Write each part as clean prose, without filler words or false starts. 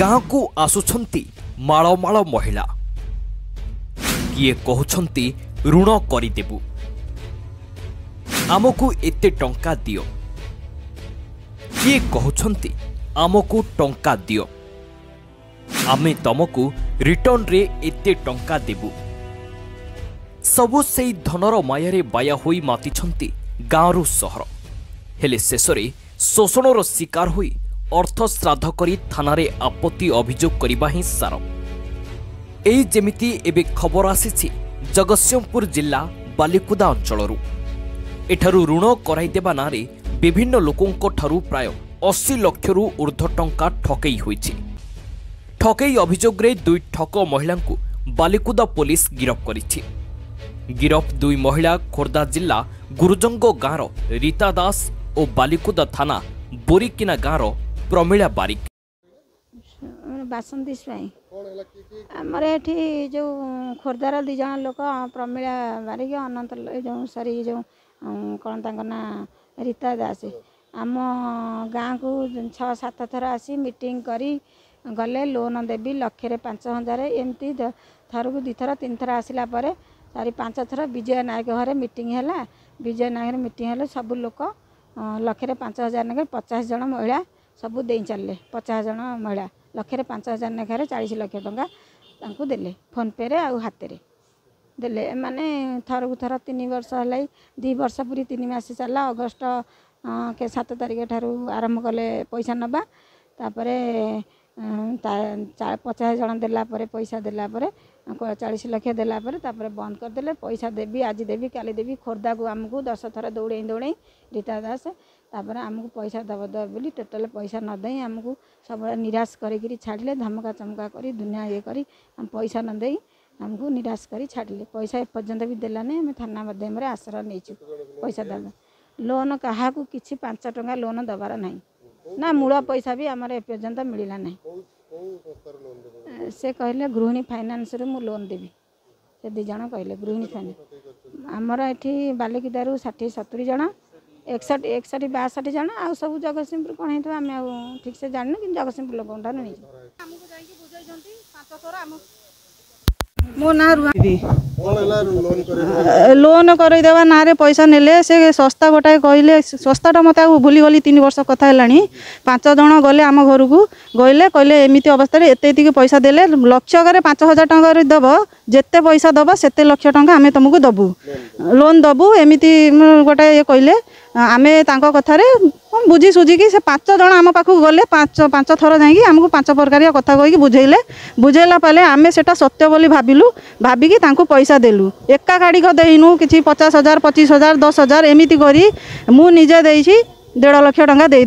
गाँ को आसुछंती माळमाळ महिला किए कहउछंती ऋण करिदेबु आमको एते टंका दियो किए कहउछंती आमको टंका दियो आमे तमको रिटर्न रे एते टंका देबु सबु सेई धनर मायारे बाया होई मातिछंती गाँरु सहर हेले शेषरे शोषणर शिकार होई अर्थ श्राद्ध करी थानारे आपत्ति अभियोग करिबा ही सार एई जेमिति एबे खबर आसीछि जगतसिंहपुर जिला बालिकुदा अंचलरू एठारू ऋण कराइदेबा नारे विभिन्न लोकों ठारू प्राय 80 लाख रु ऊर्ध्व टंका ठकई होइछि। ठकई अभियोग रे दुई ठक महिला बालिकुदा पुलिस गिरफ करिछि। गिरफ दुई महिला खोर्धा जिला गुरुजंग गाँर रीता दास और बालिकुदा थाना बोरीकिना गाँर प्रमिला बारिक बासंती स्वाई आमर ये जो खोर्धार दी जन लोक प्रमिला बारिक अनंत जो सरी जो कौन ना रीता दास आम गाँ को 6-7 थर आसी मीटिंग करी गले लोन देवी लक्षे 5,000 एमती थर को 2 थर 3 थर आसला 4-5 थर विजय नायक घरे मीटिंग है। विजय नायक मीटिंग है सब लोक लक्षे 5,000 नाक 50 जन महिला सबू दे चलले 50 जन महिला लक्षे 5,000 नाखर 40 लाख टंका देले फोन पे रे आउ हाथ रे देले माने थर को थर 3 वर्ष है 2 वर्ष पूरी 3 मास चला अगस्ट के 7 तारिख ठारू आरंभ कले पैसा नबा तापरे 50 जन देला परे पैसा देला परे 40 लाख देला परे तापरे बंद कर देले पैसा देवी आज देवी काली देवी खोर्धा को आमको 10 थर दौड़े दौड़े रीता दास तापर आमको पैसा दब दब बोली टोटाल पैसा न दे आमको सब निराश करी छाड़ले धमका चमका करी दुनिया ये करी हम पैसा न दे आमको निराश करी छाड़ले पैसा एपर्यंत भी देलानी आम थाना माध्यम आश्रय नहीं पैसा देवा लोन क्या किसी 5 टंका लोन दबार ना ना मूल पैसा भी आमर एपर्यंत मिलला ना से कहले गृहिणी फाइनान्स रे मु लोन देवी से 2 जन कहले गृहिणी फाइनान्स आमर ये बालिकुदारू 60-70 जन 61-62 जन आ सब जगतसिंहपुर कौन है आम ठीक से जानू कि जगतसिंहपुर लोक नहीं मो ना लोन करदेवा ना रे पैसा नेले से सस्ता गोटाए कहले सस्ताटा मत भूली गली 3 वर्ष कथा है 5 जन गले आम घर को गले कहले एमती अवस्था एत पैसा देले लक्षकर 5,000 टंका दब जिते पैसा दब से लक्ष टंका आम तुमको दबू लोन दबू एमती गोटाए ये कहले आमे तांको कथारे बुझी सुझिकी से 5 जन आम पाखु गले 5 थर जाइए आमको 5 प्रकार कथा कहीकि बुझेला पाले आमे सेटा सत्य बोली भाविलु भाविकी तांको पैसा देलु एका गाड़ी को देनु किछि 50,000 25,000 10,000 एमिति करी मु निजे देइछि 1.5 लाख टंका दे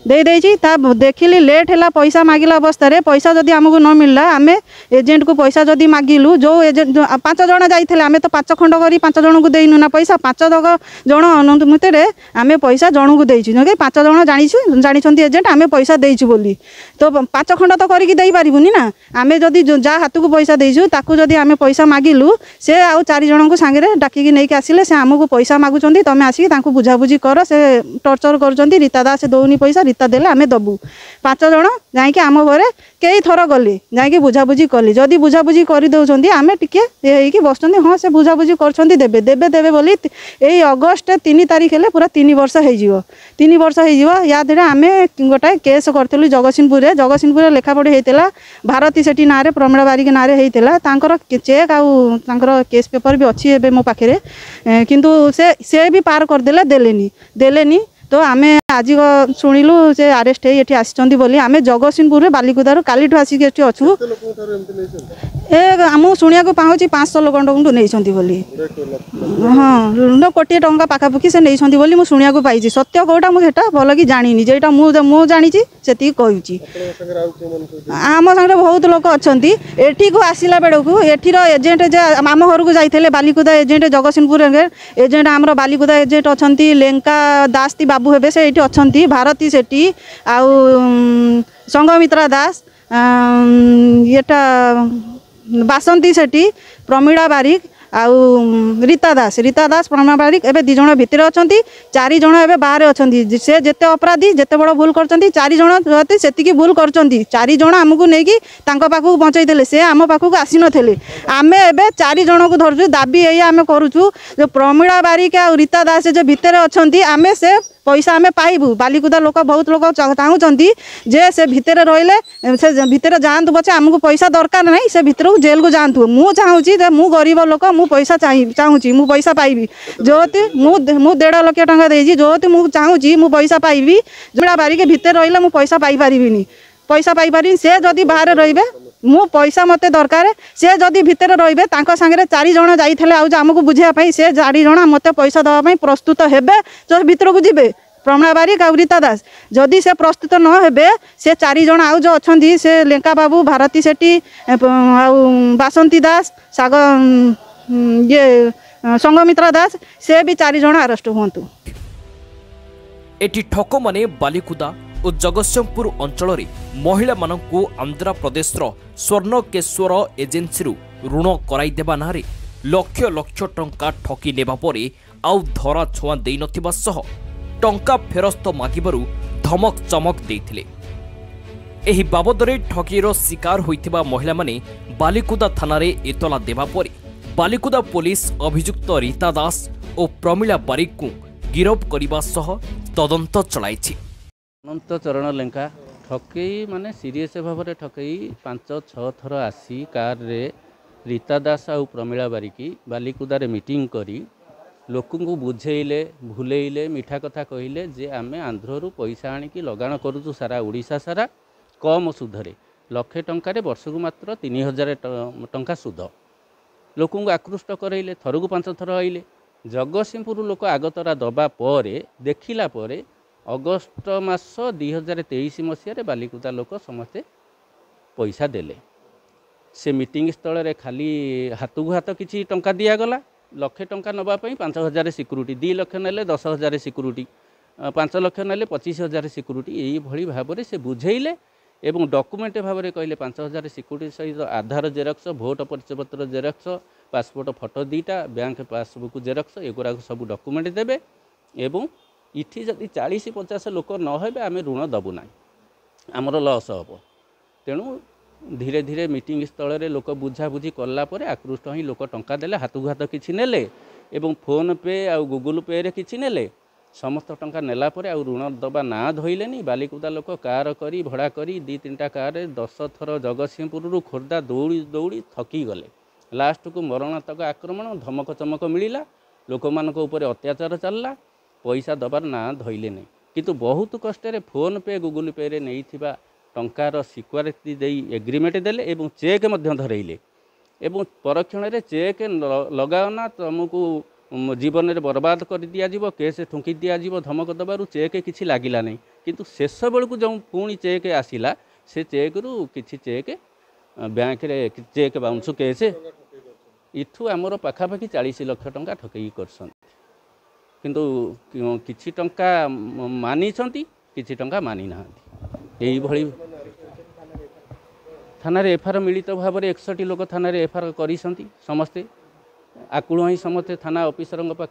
देखिली लेट है पैसा मागिला अवस्था पैसा जदि आमको न मिलला आम एजेंट को पैसा जदि मागिलु जो एजेंट 5 जन जाइए आम तो 5 खंड करी 5 जन को देनु ना पैसा 5 जन अनुमति आम पैसा जन को देइछु 5 जन जानी एजेंट आम पैसा देइछु बोली तो 5 खंड तो करिकी देई पारिबुनी ना आम जदि जा हाथ को पैसा देइछु ताकू जदि आम पैसा मागिलु से आउ 4 जन को सांगे डाकिकी नहीं आसिले से आमको पैसा मागुचंती तमे आसिकी तांको बुझाबुझी कर से टर्चर करचंती रीता दास दौनी पैसा रीता देले आमे दबू 5 जन जाइए आम घरे कई थर गले जाइए बुझाबुझी कले जदि बुझाबुझी कर दौरान आम टे बस हाँ से बुझाबुझी कर बोली यही अगस्ट 3 तारिख है पूरा 3 वर्ष हो 3 वर्ष या देर आम गोटाए केस करूँ जगतसिंहपुर लेखापढ़ी होता भारती सेठी ना प्रमिला बारिक ना होता चेक आर केस पेपर भी अच्छी मो पाखे किंतु से भी पार करदे देलेनी तो आमे आज शुणिलु से आरेस्ट ये आसी बोली आमे जगतसिंहपुर बालिकुदारू काली आसिक अच्छू ए आम शुणा पाऊँ 500 लोक नहीं बोली हाँ 1 कोटी टंका पाखापाखि से नहीं बोली मुझे शुणा पाई सत्य कौटा मुझे भल कि जानी जेटा मुझे जानी से कहूँ आम सागर बहुत लोक अच्छा एठी को आसला बेड़ू एठीर एजेंट आम घर को जाते बालिकुदा एजेंट जगतसिंहपुर एजेंट आम बालिकुदा एजेंट अच्छा लेंका दास बाबू हे से ये अच्छा भारती सेठी आउ संगमित्रा दास येटा बासंती सेठी प्रमिला बारिक आउ रीता दास प्रमा बारिक एबे 2 जण भितर अछंती 4 जण एबे बाहर अछंती से जेते अपराधी जेते बड़ भूल करछंती 4 जण जते सेतिकी भूल करछंती 4 जण हमकु नेकी तांको पाखु बचाई देले से आम पाखु आसी नथले आमे एबे 4 जण को धरजु दाबी एया आमे करूछु जो प्रमिला बारिक आ रीता दास जे भितर अछंती आमे से पैसा आमे पाइबू बालिकुदा लोक बहुत लोक चाहूँगी जे से भितर रहिले से भितर जातु बचे आमको पैसा दरकार नहीं से भितर को जेल को जातु मु चाहूँगी मु गरीब लोक मु पैसा चाहूँगी मु पैसा पाइबी जोति मु 1.5 लाख टंका देजी जोति मु चाहूँगी मु पैसा पाइबी जोड़ा बारिक भितर रहिले मु पैसा पाई पारिबिनी पैसा पाई पारिबिनी से जदि बाहर रहिबे मु पैसा मते दरकार से जदि भितर रहिबे तांको संगे 4 जण जाइथले आउ आमको बुझिया पई से 4 जण मते पैसा दवा पई प्रस्तुत हेबे जो भितर को जिबे प्रमिला बारिक आ रीता दास जदि से प्रस्तुत न हेबे से 4 जण आउ जो अछंती से लेंका बाबू भारती सेठी आउ बासंती दास साग ये संगमित्रा दास से भी 4 जण अरेस्ट हुंतु एटी ठक माने बालिकुदा और जगतसिंहपुर अंचल महिला मानकु आंध्र प्रदेशर स्वर्णकेश्वर एजेन्सी ऋण कराई देबा नारे लक्ष लक्ष टंका ठकी नेबा परे आउ धरा छुआ देई नथिबा सह टंका फेरस्त मागिबारु धमक चमक देइथिले। एही बाबदरे ठकीर शिकार होइथिबा महिला माने बालिकुदा थानारे एतला देबा परे बालिकुदा पुलिस अभियुक्त रीता दास और प्रमिला बारिक को गिरफ करबा सह तदंत चलाइछि। अनंत चरण लेंका ठकई माने सीरीयस भाव में ठकई 5-6 थर आसी कार रे रीता दास और प्रमिला बारिकी बालिकुदारे मीटिंग करी लोक बुझेले भूलेले मिठा कथा कहले जे आमे आंध्रु पैसा आणिकी लगाण करूँ सारा ओडिशा सारा कम सुधरे लक्षे टंकार वर्ष को मात्र 3000 टंका सुध लोक आकृष्ट करैले थरकू 5 थर आइले जगतसिंहपुर लोक आगतरा दबा परे देखिला परे अगस्ट मास 2023 मसीह बालिकुदा लोक समस्ते पैसा देले से मीटिंग स्थल रे खाली हाथ को हाथ किसी टंका दिगला लक्षे टंका नापी 5000 सिक्यूरीटी 2 लाख नेले 10,000 सिक्यूरीटी 5 लाख नेले 25,000 सिक्यूरीटी यही भाव में से बुझेले एवं डॉक्यूमेंट भाव में कहले 5,000 सिक्यूरीटी सहित आधार जेरक्स भोट परिचयपत्र जेरक्स पासपोर्ट फोटो 2टा बैंक पासबुक जेरक्स एगुरा सब डॉक्यूमेंट देवे एवं इठी जदि 40-50 लोक न हे आम ऋण दबू ना आमर लस हम तेणु धीरे धीरे मीटिंग स्थल रे लोक बुझाबुझी कलापर आकृष्ट ही लोक टंका देले हाथ को हाथ किसी नेले एवं फोन पे आ गूगल पे रे किसी नेले समस्त टंका नेला परे आ ऋण दबा ना धोइलेनी बालिकुदा लोक कार करी भड़ा करी 2-3टा कार 10 थर जगतसिंहपुर खोर्धा दौड़ी दौड़ी थकी गले लास्ट को मरणात्मक आक्रमण धमक चमक मिला लोक मान अत्याचार चलला पैसा दबार ना धोइले नहीं किंतु बहुत कष्ट फोन पे गूगल पे रे नहीं थिबा टंकार सिक्योरिटी दे एग्रीमेंट देले एवं चेक मध्य धरइले एवं परक्षण रे चेक लगाओना तुमको जीवन में बर्बाद कर दिया जीवो केस ठुंकी दिया जीवो धमक दबारु चेक किछि लागिला नहीं किंतु शेष बेलू जो पुणी चेक आसिला से चेक रु किछि चेक बैंक रे चेक बाउंस केस इठू आमर पाखापाखि 40 लाख टंका ठकई करसन किंतु किछि टंका मानी किछि टंका मानी ना यही भली थाना एफआईआर मिलित भाव में 61 लोक थाना एफआईआर कर समस्ते आकुल ही समस्ते थाना ऑफिसर